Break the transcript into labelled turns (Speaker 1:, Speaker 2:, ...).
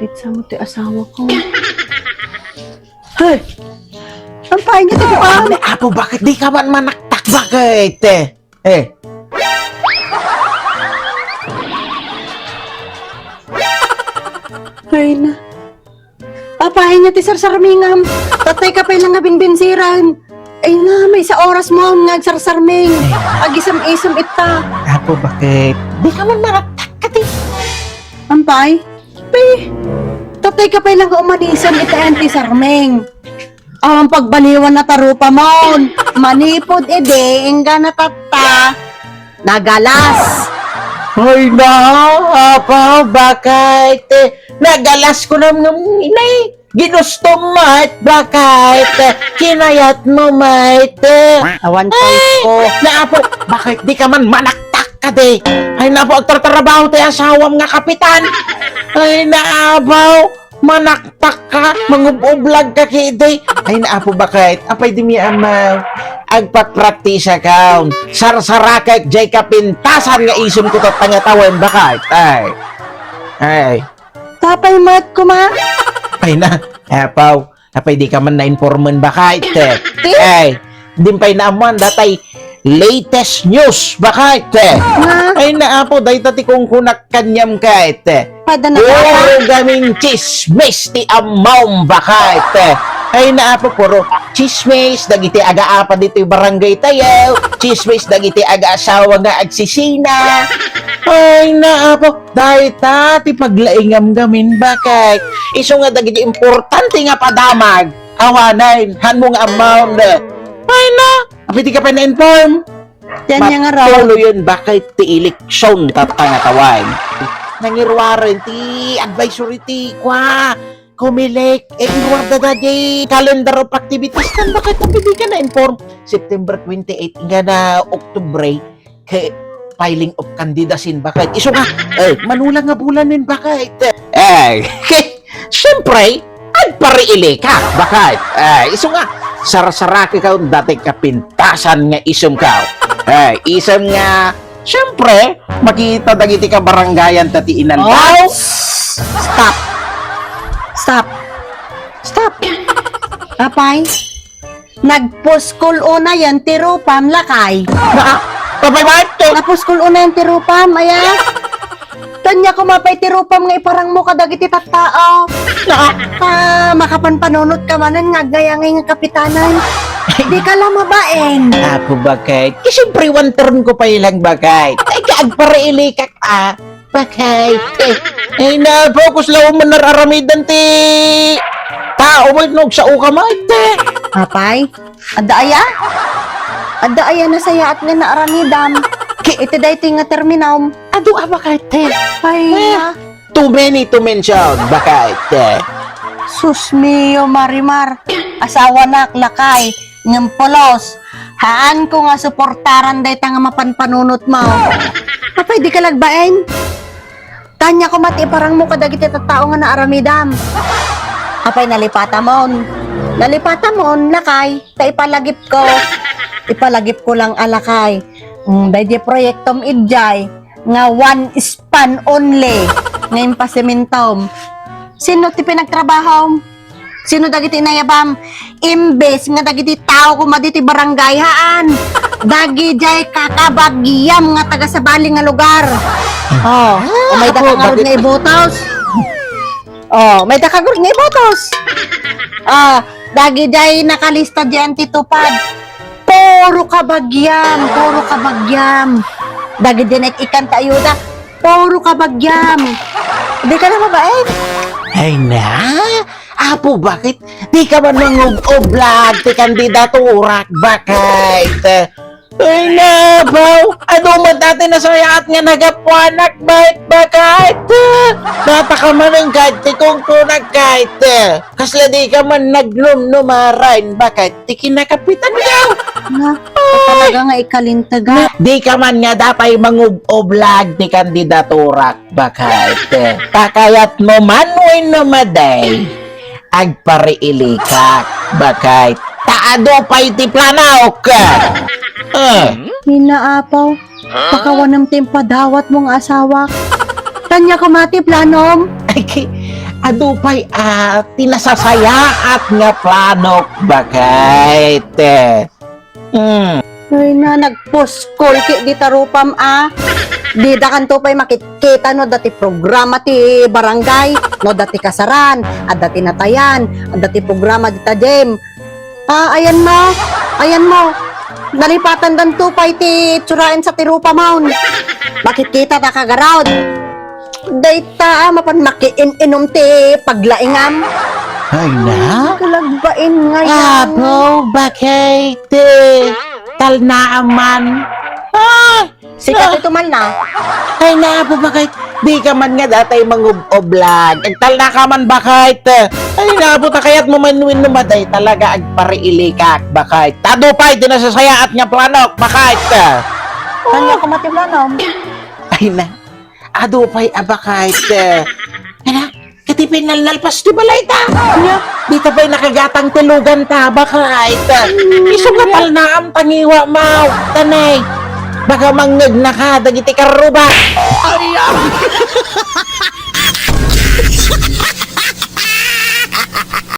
Speaker 1: Palit sa mo ti asawa ko. Hey! Ang pahay niya ti pa.
Speaker 2: Apo, bakit di ka man manaktak? Bakit?
Speaker 1: Ay na. Papahay niya ti sarsarmingam. Tatay ka pa ilang nga binbinsiran. Ay na, may sa oras mo nga sarsarming. Agisam-isam ita.
Speaker 2: Apo, bakit? Di ka man manaktak ka, ti.
Speaker 1: Ampay? Pe, tatay ka pa ilang nga umanisan ita anti sarming. Ang pagbaliwan na tarupa mo. Manipod ede, ingga na tata. Nagalas.
Speaker 2: Ay na, apo, bakit? Nagalas ko naman ng inay. Ginusto mait, bakit? Kinayat mo, mait.
Speaker 1: Awan choice ko.
Speaker 2: Naapo, bakit di ka man manaktak ka, di? Ay, naapo, agtatrabaho tayo asawam nga kapitan. Ay, naabaw, manaktak ka, mangubublag ka, kidi. Ay, naapo, bakit? Apay di mi amaw. Agpapraktisa ka. Sarsarakak, jay kapintasan nga isim ko tatangatawan, bakit? Ay.
Speaker 1: Tapay mat ko ma.
Speaker 2: Ay na, apaw, apay di ka man na-informan ba kahit? Ay, dimpay na amuan, datay latest news ba kahit? Ay na apo, dahi tati kung kunak kanyam kahit.
Speaker 1: Pada na
Speaker 2: Puro gaming chismis ti amaw ba kahit? Ay na apo, puro chismis, dagiti aga-apa dito yung barangay tayo, chismis, dagiti aga-asawa nga agsisina. Ay na apo, dahil tati paglaingam gamin bakit? Iso nga dagiti importante nga padamag. Awanan, han mo nga amount. Ay na, apiti ka pa na-inform.
Speaker 1: Yan yung nga raw.
Speaker 2: Matulo yun, bakit ti eleksyon tatangatawan? Nangirwaran ti advisory ti kwa. Kumilik, inwarda na di calendar of activities kan bakit apiti ka na-inform? September 28 nga na Oktubre, kay filing of candidacy bakit? Iso nga, manulang nga bulanin bakit? Siyempre, agpariili ka bakit? Iso nga, sarasaraki ka dati kapintasan nga isum ka. Isum nga, siyempre, makita dagiti ka barangayan tati inandaw.
Speaker 1: Stop. Apay, nagpuskol una yan tirupam lakay.
Speaker 2: Papay bakit?
Speaker 1: Napuskol una yan tirupam, aya. Tanya ko mapay tirupam nga iparang mo kadagiti tattao. Makapanpanunot ka manan nga gayangay nga kapitanan. Di ka lang mabaen.
Speaker 2: Ako bakit? Siyempre, one turn ko pa ilang bakit. Ay, kaagpariili ka ka. Bakit? Ay, na-focus lang mo nararamidan ti tao mo inog sa uka mo.
Speaker 1: Apay, adda aya na saya at nga naaramidam. Iti dayti nga terminam.
Speaker 2: Ado bakit?
Speaker 1: Ay,
Speaker 2: Too many to mention. Bakit?
Speaker 1: sus mio marimar. Asawa na lakay. Ngimpolos. Haan ko nga suportaran dayta nga mapanpanunot mo. Apay, di ka lagbaen. Tanya ko mati parang mo kadagiti tattao nga naaramidam. Apay, nalipatamon, lakay, ta ipalagip ko lang alakay. Dahil proyektom idjay, nga one span only, ngayon pa sementom. Sino ti pinagtrabaho? Sino dagiti inayabam? Imbes nga dagiti tao kumaditi barangay haan. Dagi jay kakabagyam nga taga sa bali nga lugar. May dakagarod nga ibotos. May dakagarod nga ibotos. Dagi jay nakalista diyan titupad. Puro kabagyam. Dagi din ikan ayuda. Puro kabagyam. Di ka na mabain.
Speaker 2: Ay na? Apo, bakit? Di ka man mangub-oblag ti kandidaturak. Bakit? Ay na, baw. Ano man dati na sayaat nga nagapuanak. Bakit? Data ka man ang kahit kung tunak kahit. Kasla di ka man nagnumarain. Bakit? Di kinakapitan ka.
Speaker 1: Talaga nga ikalintaga.
Speaker 2: Di ka man nga dapay mangub-oblag ti kandidaturak. Bakit? Takayat mo man win no maday. Agpariili ka. Bakit? Taado pa iti planaok ka.
Speaker 1: Hinaapaw. Pakawanam timpa dawat mong asawa. Tanya ka mati planom.
Speaker 2: Ay, adupay tinasasaya at nga planok bakit.
Speaker 1: Ay na, nagpuskol ki di tarupam Di da kanto pa'y makikita no dati programa ti barangay, no dati kasaran, at dati natayan, at dati programa di tajem. Ayan mo. Nalipatan dan tupay ti tsurain sa tirupa maun. Makikita ta kagarawd. Dayta mapan makiin-inom ti paglaingam.
Speaker 2: Ay na?
Speaker 1: Kalagbain ngayon.
Speaker 2: Abo, bakit? Talnaaman.
Speaker 1: Sikat ito man na.
Speaker 2: Ay na po bakit? Di ka man nga datay manguboblag. Agtal na ka man bakit? Ay na po kaya't mamanwin numaday talaga agpariilikak bakit? Tadupay dinasasaya at nga planok bakit?
Speaker 1: Kanya ko matiplanom.
Speaker 2: Ay na. Adupay abakit. Ay na. Katipin nalnalpas di balay ta. Di ta pa'y nakagatang tulugan ta bakit? Iso nga talnaam tangiwa mau. Tanay. Baka mangag na ka, dagiti karuba. Ay,